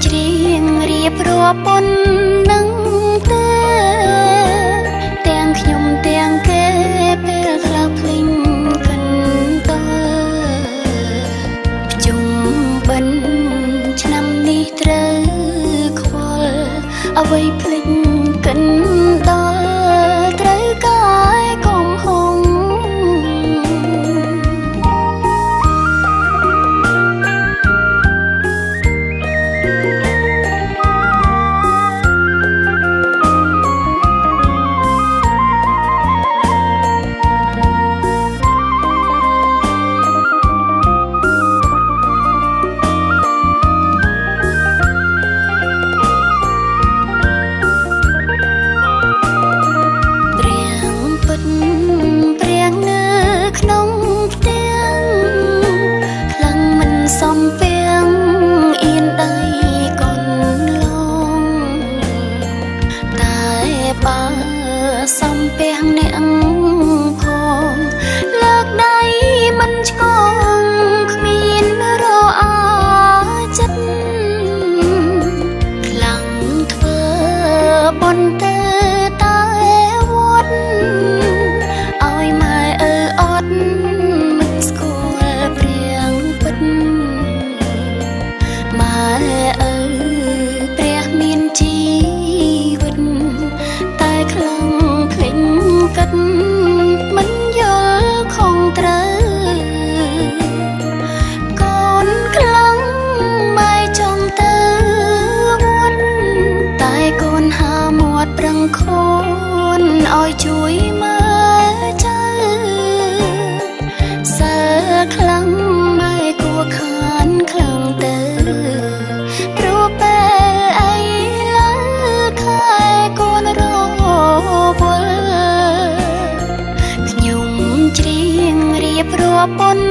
ច្រៀងរៀបរាប់ពន់នឹងទេទាំងខ្ញុំទាំងគេពេលខ្លះភ្លេងកិនតជុំបិណ្ឌឆ្នាំនេះត្រូវខ្វល់អ្វីភ្លេចកិនដល់ត្រូវកាយកុំហងសំពេងអៀនដៃកូនឡងតែបើសំពេងអ្នកផងលើកដៃមិនឆ្កងគ្មានរអាចិត្តខ្លាំងធ្វើបន់ទៅតែវត្តឲ្យម៉ែអត់មិនស្គាល់ព្រៀងពិតម៉ែព្រះមានជីវិតតែខ្លាំងភ្លេចកិតមិនយល់ខុសត្រូវកូនខ្លាំងម៉ែចង់ទៅវត្តតែកូនហាមាត់ប្រឹងខូនឲ្យជួយម៉ែចៅសើខ្លាំងម៉ែគួរខានខ្លាំងទៅព្រោះពេលអីឡើខែកូនរវល់ខ្ញុំច្រៀងរៀបរាប់ពន់